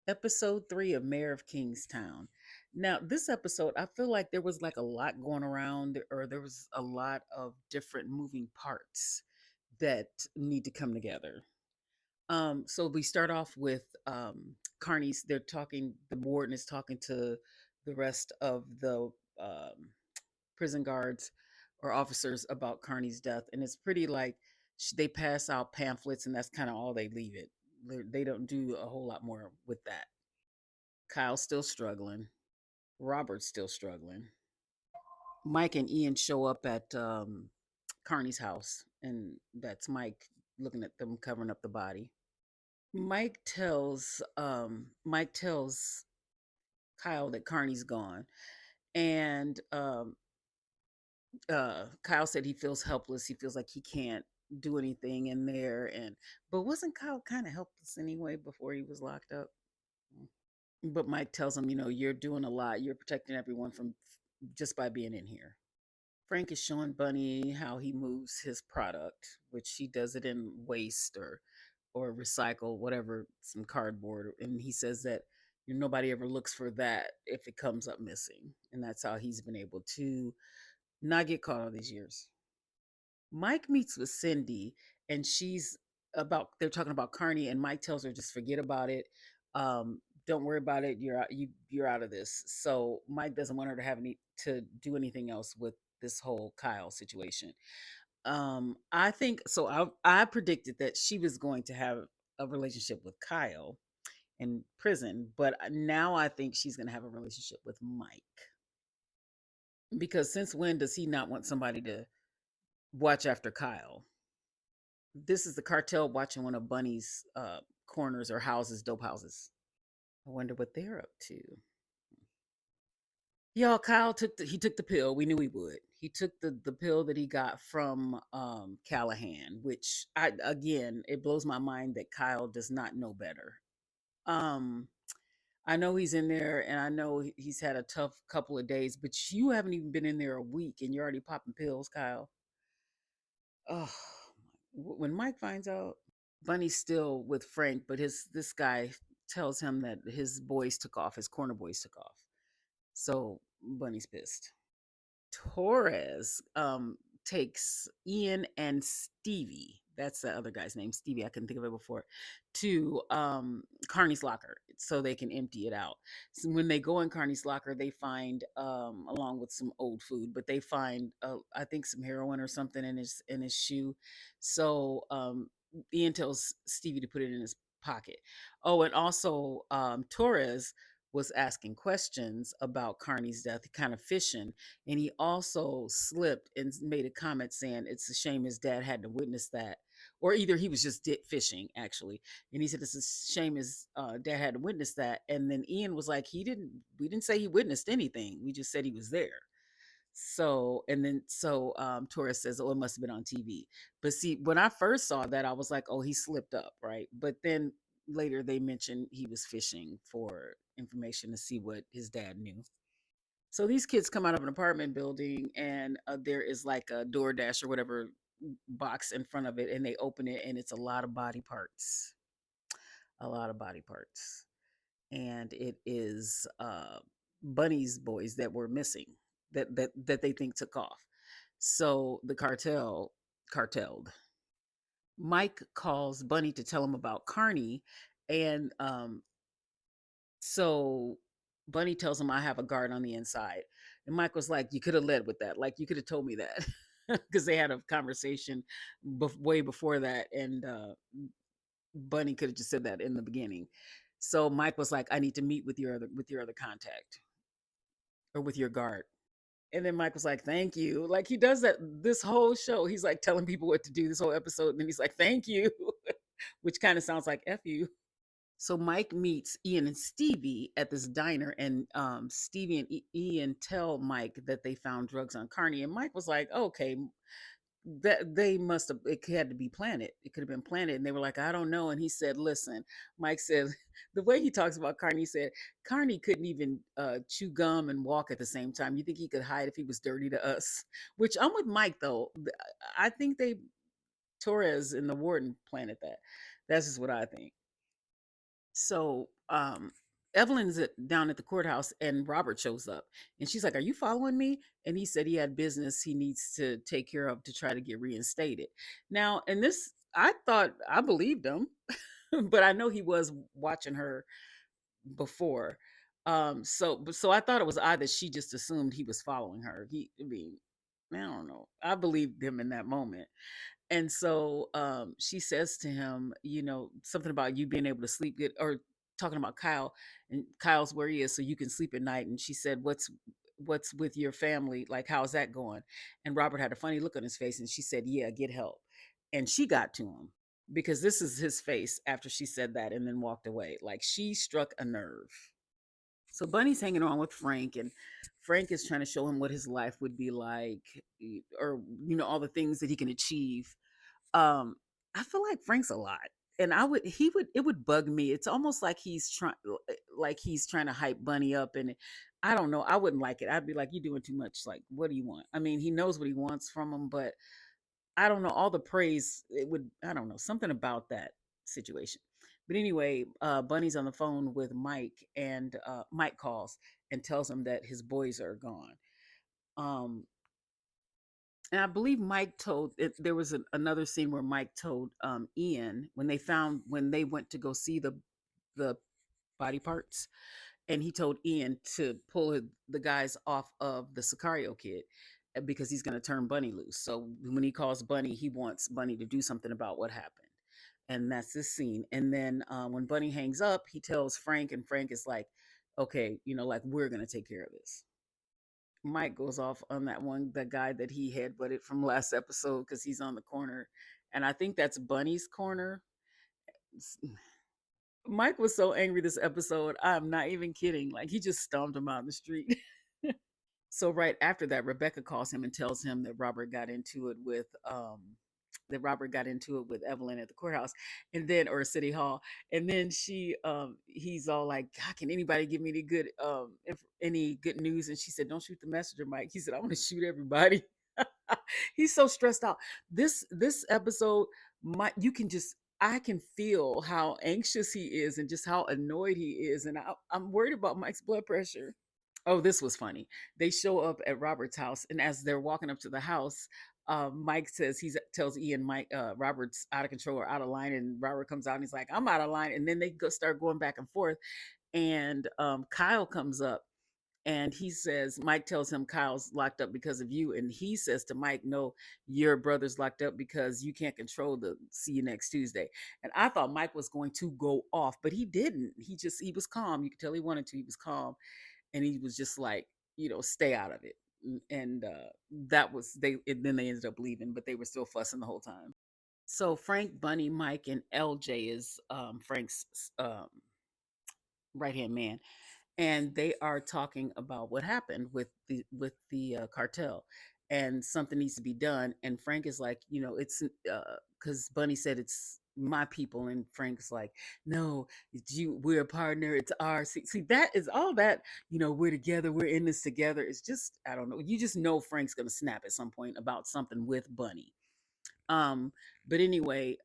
Episode 3 of Mayor of Kingstown. Now, this episode, I feel like there was like a lot going around, or there was a lot of different moving parts that need to come together. So we start off with Carney's, they're talking, the warden is talking to the rest of the um, prison guards or officers about Carney's death. And it's pretty like they pass out pamphlets, and that's kind of all they leave it. They don't do a whole lot more with that. Kyle's still struggling. Robert's still struggling. Mike and Ian show up at Carney's house, and that's Mike looking at them covering up the body. Mike tells Kyle that Carney's gone, and Kyle said he feels helpless. He feels like he can't do anything in there, and but wasn't Kyle kind of helpless anyway before he was locked up? But Mike tells him, you're doing a lot. You're protecting everyone from just by being in here. Frank is showing Bunny how he moves his product, which he does it in waste or recycle, whatever, some cardboard. And he says that nobody ever looks for that if it comes up missing. And that's how he's been able to not get caught all these years. Mike meets with Cindy, and they're talking about Carney, and Mike tells her just forget about it. Don't worry about it. You're out of this. So Mike doesn't want her to have any to do anything else with this whole Kyle situation. I think so. I predicted that she was going to have a relationship with Kyle in prison, but now I think she's going to have a relationship with Mike, because since when does he not want somebody to watch after Kyle? This is the cartel watching one of Bunny's corners or houses, dope houses. I wonder what they're up to. Y'all, Kyle took the pill. We knew he would. He took the pill that he got from Callahan, which I again it blows my mind that Kyle does not know better. Um, I know he's in there, and I know he's had a tough couple of days, but you haven't even been in there a week, and you're already popping pills, Kyle. Oh, when Mike finds out, Bunny's still with Frank, but his this guy tells him that his boys took off, his corner boys took off. So Bunny's pissed. Torres takes Ian and Stevie. That's the other guy's name, Stevie. I couldn't think of it before. To Carney's locker so they can empty it out. So when they go in Carney's locker, they find, along with some old food, but they find, I think, some heroin or something in his shoe. So Ian tells Stevie to put it in his pocket. Oh, and also Torres was asking questions about Carney's death, kind of fishing, and he also slipped and made a comment saying it's a shame his dad had to witness that. Or either he was just fishing, actually. And he said it's a shame his dad had to witness that. And then Ian was like, we didn't say he witnessed anything. We just said he was there. So Torres says, oh, it must have been on TV. But see, when I first saw that, I was like, oh, he slipped up, right? But then later they mentioned he was fishing for information to see what his dad knew. So these kids come out of an apartment building, and there is like a DoorDash or whatever box in front of it, and they open it, and it's a lot of body parts, a lot of body parts, and it is Bunny's boys that were missing, that they think took off. So the cartelled. Mike calls Bunny to tell him about Carney, and so Bunny tells him, I have a guard on the inside. And Mike was like, you could have led with that. Like, you could have told me that. Because they had a conversation way before that. And Bunny could have just said that in the beginning. So Mike was like, I need to meet with your other contact, or with your guard. And then Mike was like, thank you. Like, he does that this whole show. He's like telling people what to do this whole episode. And then he's like, thank you, which kind of sounds like F you. So Mike meets Ian and Stevie at this diner, and Stevie and Ian tell Mike that they found drugs on Carney, and Mike was like, "Okay, that they must have. It had to be planted. It could have been planted." And they were like, "I don't know." And he said, "Listen," Mike said, the way he talks about Carney, he said Carney couldn't even chew gum and walk at the same time. You think he could hide if he was dirty to us? Which I'm with Mike though. I think they Torres and the warden planted that. That's just what I think. So um Evelyn's down at the courthouse and Robert shows up and she's like, "Are you following me?" And he said he had business he needs to take care of to try to get reinstated. Now, and this, I thought I believed him, but I know he was watching her before. So I thought it was odd that she just assumed he was following her. I mean, I don't know. I believed him in that moment. And so she says to him, something about you being able to sleep good, or talking about Kyle, and Kyle's where he is so you can sleep at night. And she said, what's with your family? Like, how's that going? And Robert had a funny look on his face and she said, "Yeah, get help." And she got to him because this is his face after she said that and then walked away. Like, she struck a nerve. So Bunny's hanging on with Frank, and Frank is trying to show him what his life would be like, or all the things that he can achieve. um, I feel like Frank's a lot. And it would bug me. It's almost like he's trying to hype Bunny up, and I don't know. I wouldn't like it. I'd be like, "You're doing too much. Like, what do you want?" I mean, he knows what he wants from him, but I don't know. All the praise, it would, I don't know, something about that situation. But anyway, Bunny's on the phone with Mike, and Mike calls and tells him that his boys are gone. Um, and I believe Mike told it, there was another scene where Mike told Ian when they went to go see the body parts, and he told Ian to pull the guys off of the Sicario kid, because he's going to turn Bunny loose. So when he calls Bunny, he wants Bunny to do something about what happened, and that's this scene. And then when Bunny hangs up, he tells Frank, and Frank is like, "Okay, like, we're going to take care of this." Mike goes off on that one, the guy that he headbutted from last episode, because he's on the corner. And I think that's Bunny's corner. S- Mike was so angry this episode. I'm not even kidding. Like, he just stomped him out in the street. So right after that, Rebecca calls him and tells him that Robert got into it with Evelyn at the courthouse, and then, or City Hall. And then he's all like, "God, can anybody give me any good news?" And she said, "Don't shoot the messenger, Mike." He said, "I want to shoot everybody." He's so stressed out. This episode, you can just, I can feel how anxious he is and just how annoyed he is, and I'm worried about Mike's blood pressure. Oh, this was funny. They show up at Robert's house, and as they're walking up to the house, Mike tells Ian, Robert's out of control or out of line, and Robert comes out and he's like, "I'm out of line," and then they start going back and forth, and Kyle comes up. And Mike tells him Kyle's locked up because of you. And he says to Mike, "No, your brother's locked up because you can't control the see you next Tuesday." And I thought Mike was going to go off, but he didn't. He was calm. You could tell he wanted to. He was calm, and he was just like, "Stay out of it." And that was they and then they ended up leaving, but they were still fussing the whole time. So Frank, Bunny, Mike, and LJ is Frank's right hand man, and they are talking about what happened with the cartel, and something needs to be done. And Frank is like, it's because Bunny said it's my people, and Frank's like, "No, it's you, we're a partner, it's ours." See, that is all that, we're together, we're in this together. It's just, I don't know, you just know Frank's gonna snap at some point about something with Bunny. um but anyway,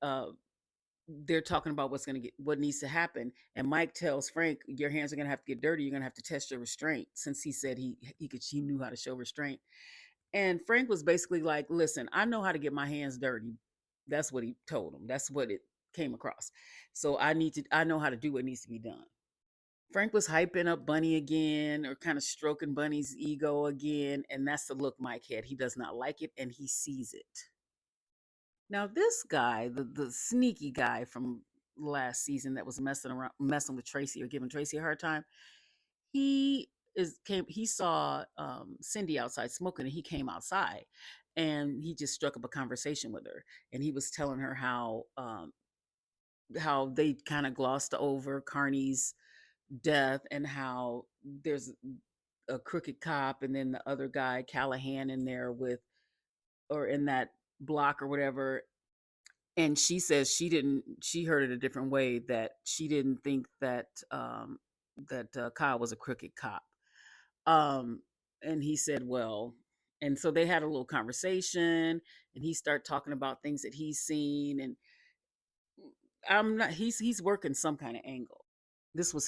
they're talking about what needs to happen, and Mike tells Frank, "Your hands are going to have to get dirty, you're going to have to test your restraint," since he said he knew how to show restraint. And Frank was basically like, "Listen, I know how to get my hands dirty." That's what he told him. That's what it came across. So I know how to do what needs to be done. Frank was hyping up Bunny again, or kind of stroking Bunny's ego again, and that's the look Mike had. He does not like it, and he sees it. Now, this guy, the sneaky guy from last season that was messing with Tracy, or giving Tracy a hard time, he saw Cindy outside smoking, and he came outside, and he just struck up a conversation with her, and he was telling her how they kind of glossed over Carney's death, and how there's a crooked cop, and then the other guy Callahan in there with, or in that block or whatever. And she says she heard it a different way, that she didn't think that Kyle was a crooked cop. um and he said, well, and so they had a little conversation, and he started talking about things that he's seen, and I'm not he's working some kind of angle. This was